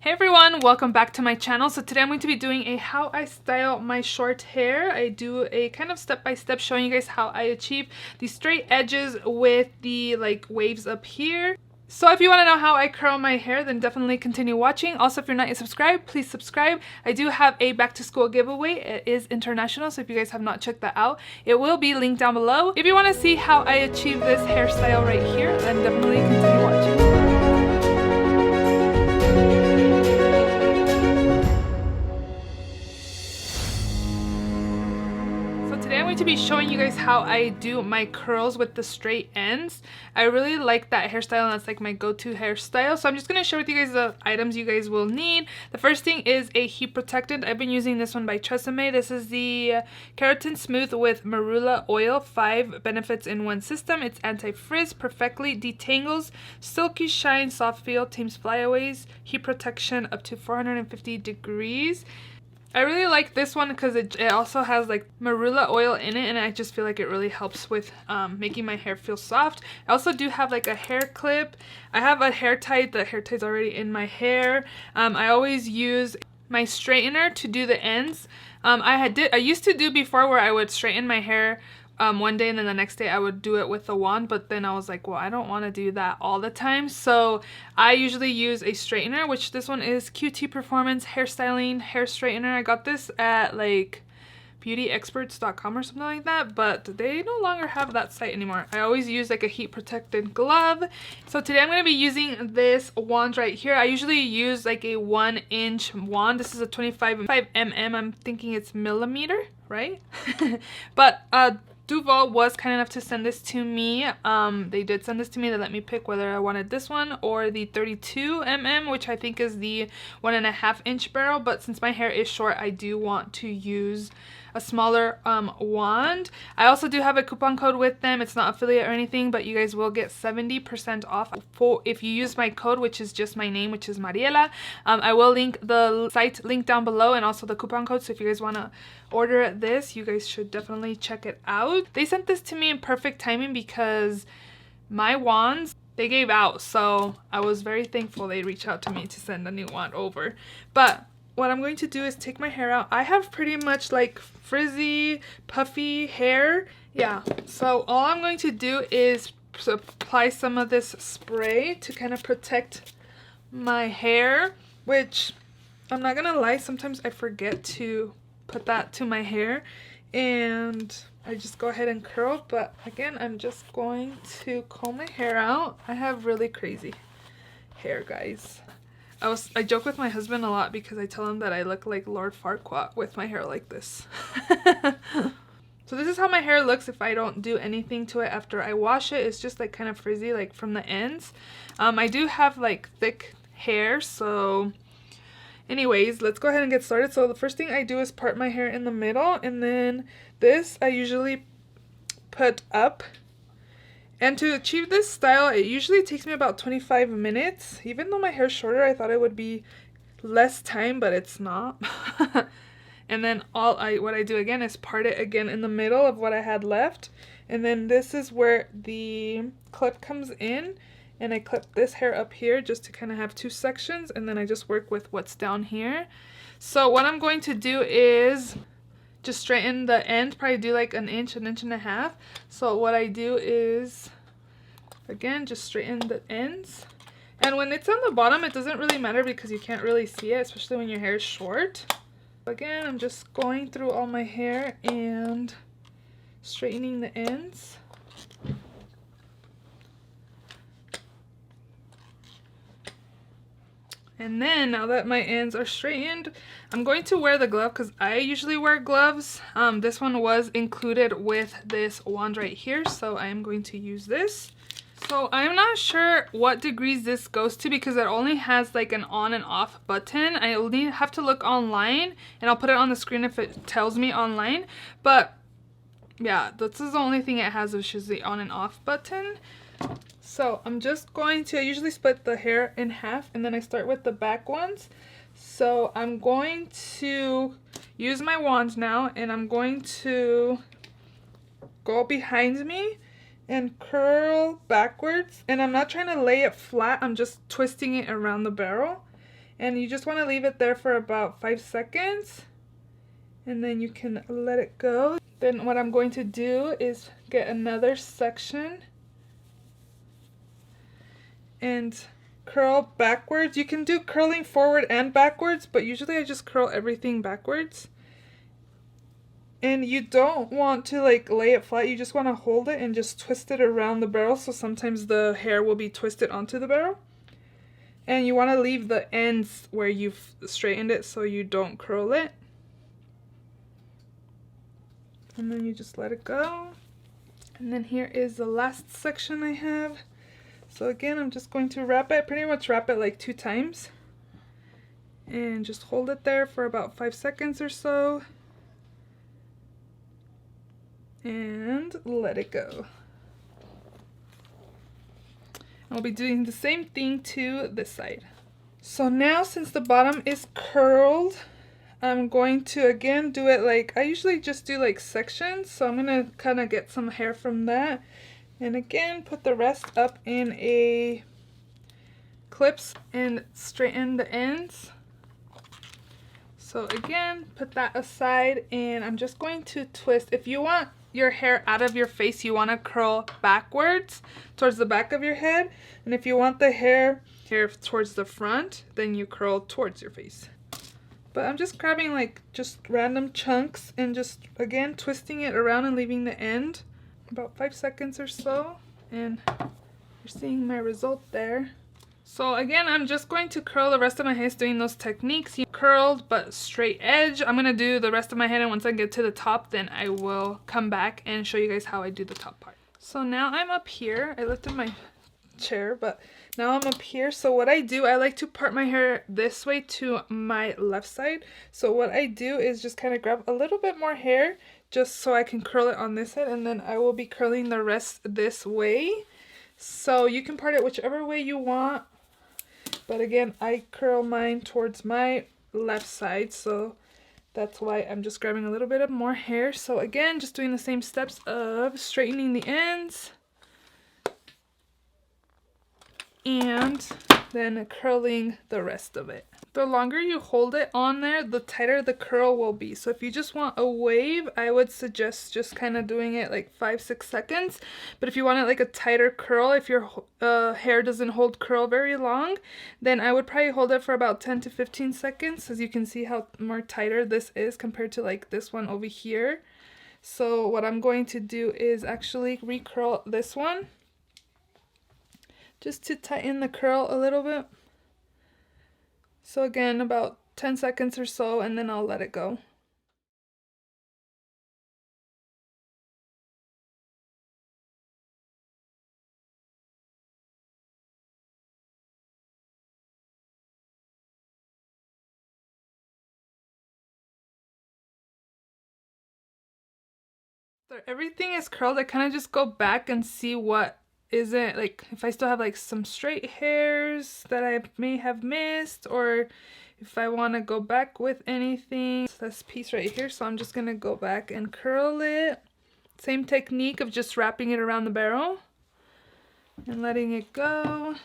Hey everyone, welcome back to my channel. So today I'm going to be doing a how I style my short hair. I do a kind of step-by-step showing you guys how I achieve the straight edges with the waves up here. So if you want to know how I curl my hair, then definitely continue watching. Also, if you're not yet subscribed, please subscribe. I do have a back to school giveaway. It is international, so if you guys have not checked that out, it will be linked down below. If you want to see how I achieve this hairstyle right here, then definitely continue watching. To be showing you guys how I do my curls with the straight ends. I really like that hairstyle, and that's like my go-to hairstyle. So I'm just going to share with you guys the items you guys will need. The first thing is a heat protectant. I've been using this one by Tresemme. This is the Keratin Smooth with Marula Oil. 5 benefits in one system. It's anti-frizz, perfectly detangles, silky shine, soft feel, tames flyaways, heat protection up to 450 degrees. I really like this one because it also has like marula oil in it, and I just feel like it really helps with making my hair feel soft. I also do have like a hair clip. I have a hair tie. The hair tie's already in my hair. I always use my straightener to do the ends. I used to do before where I would straighten my hair one day and then the next day I would do it with the wand, but then I was like, well, I don't want to do that all the time, so I usually use a straightener, which this one is QT Performance Hairstyling Hair Straightener. I got this at like beautyexperts.com or something like that, but they no longer have that site anymore. I always use like a heat protected glove. So today I'm going to be using this wand right here. I usually use like a 1-inch wand. This is a 25 mm. I'm thinking it's millimeter, right? But Duval was kind enough to send this to me. They did send this to me. They let me pick whether I wanted this one or the 32 mm, which I think is the 1.5-inch barrel. But since my hair is short, I do want to use a smaller wand. I also do have a coupon code with them. It's not affiliate or anything, but you guys will get 70% off if you use my code, which is just my name, which is Mariela. I will link the site link down below and also the coupon code. So if you guys want to order this, you guys should definitely check it out. They sent this to me in perfect timing because my wands, they gave out, so I was very thankful they reached out to me to send a new wand over. But what I'm going to do is take my hair out. I have pretty much like frizzy, puffy hair. Yeah, so all I'm going to do is apply some of this spray to kind of protect my hair, which I'm not gonna lie, sometimes I forget to put that to my hair and I just go ahead and curl. But again, I'm just going to comb my hair out. I have really crazy hair, guys. I joke with my husband a lot because I tell him that I look like Lord Farquaad with my hair like this. So this is how my hair looks if I don't do anything to it after I wash it. It's just like kind of frizzy like from the ends. I do have like thick hair, so anyways, let's go ahead and get started. So the first thing I do is part my hair in the middle, and then this I usually put up. And to achieve this style, it usually takes me about 25 minutes. Even though my hair's shorter, I thought it would be less time, but it's not. And then what I do again is part it again in the middle of what I had left. And then this is where the clip comes in. And I clip this hair up here just to kind of have 2 sections. And then I just work with what's down here. So what I'm going to do is just straighten the ends, probably do like an inch and a half. So what I do is, again, just straighten the ends. And when it's on the bottom, it doesn't really matter because you can't really see it, especially when your hair is short. Again, I'm just going through all my hair and straightening the ends. And then, now that my ends are straightened, I'm going to wear the glove because I usually wear gloves. This one was included with this wand right here, so I am going to use this. So I'm not sure what degrees this goes to because it only has like an on and off button. I only have to look online, and I'll put it on the screen if it tells me online. But yeah, this is the only thing it has, which is the on and off button. So I'm just going to, I usually split the hair in half, and then I start with the back ones. So I'm going to use my wand now, and I'm going to go behind me and curl backwards. And I'm not trying to lay it flat, I'm just twisting it around the barrel. And you just want to leave it there for about 5 seconds. And then you can let it go. Then what I'm going to do is get another section and curl backwards. You can do curling forward and backwards, but usually I just curl everything backwards. And you don't want to like lay it flat, you just want to hold it and just twist it around the barrel, so sometimes the hair will be twisted onto the barrel. And you want to leave the ends where you've straightened it so you don't curl it. And then you just let it go. And then here is the last section I have. So again, I'm just going to wrap it, pretty much wrap it like 2 times. And just hold it there for about 5 seconds or so. And let it go. I'll be doing the same thing to this side. So now, since the bottom is curled, I'm going to again do it like, I usually just do like sections, so I'm gonna kind of get some hair from that. And again, put the rest up in a clips and straighten the ends. So again, put that aside, and I'm just going to twist. If you want your hair out of your face, you want to curl backwards towards the back of your head. And if you want the hair towards the front, then you curl towards your face. But I'm just grabbing like just random chunks and just again twisting it around and leaving the end about 5 seconds or so. And you're seeing my result there. So again, I'm just going to curl the rest of my head doing those techniques. Curled but straight edge. I'm going to do the rest of my head, and once I get to the top, then I will come back and show you guys how I do the top part. So now I'm up here. I lifted my chair, but now I'm up here. So what I do, I like to part my hair this way to my left side. So what I do is just kind of grab a little bit more hair just so I can curl it on this side, and then I will be curling the rest this way. So you can part it whichever way you want. But again, I curl mine towards my left side, so that's why I'm just grabbing a little bit of more hair. So again, just doing the same steps of straightening the ends and then curling the rest of it. The longer you hold it on there, the tighter the curl will be. So if you just want a wave, I would suggest just kind of doing it like 5-6 seconds. But if you want it like a tighter curl, if your hair doesn't hold curl very long, then I would probably hold it for about 10 to 15 seconds, as you can see how more tighter this is compared to like this one over here. So what I'm going to do is actually recurl this one just to tighten the curl a little bit. So again, about 10 seconds or so, and then I'll let it go. So everything is curled. I kind of just go back and see what isn't, like if I still have like some straight hairs that I may have missed, or if I want to go back with anything. So this piece right here, so I'm just gonna go back and curl it. Same technique of just wrapping it around the barrel and letting it go.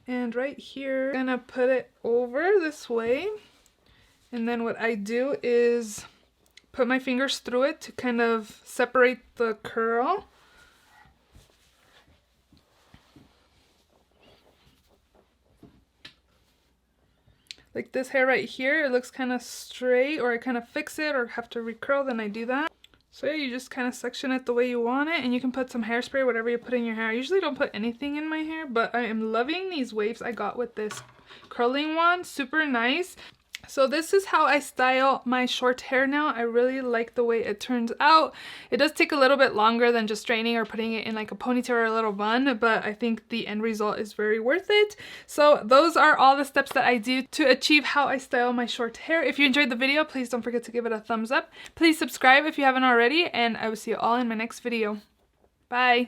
And right here, I'm gonna put it over this way, and then what I do is put my fingers through it to kind of separate the curl. Like this hair right here, it looks kind of straight, or I kind of fix it or have to recurl, then I do that. So yeah, you just kind of section it the way you want it, and you can put some hairspray, whatever you put in your hair. I usually don't put anything in my hair, but I am loving these waves I got with this curling one. Super nice. So this is how I style my short hair now. I really like the way it turns out. It does take a little bit longer than just straightening or putting it in like a ponytail or a little bun, but I think the end result is very worth it. So those are all the steps that I do to achieve how I style my short hair. If you enjoyed the video, please don't forget to give it a thumbs up. Please subscribe if you haven't already, and I will see you all in my next video. Bye!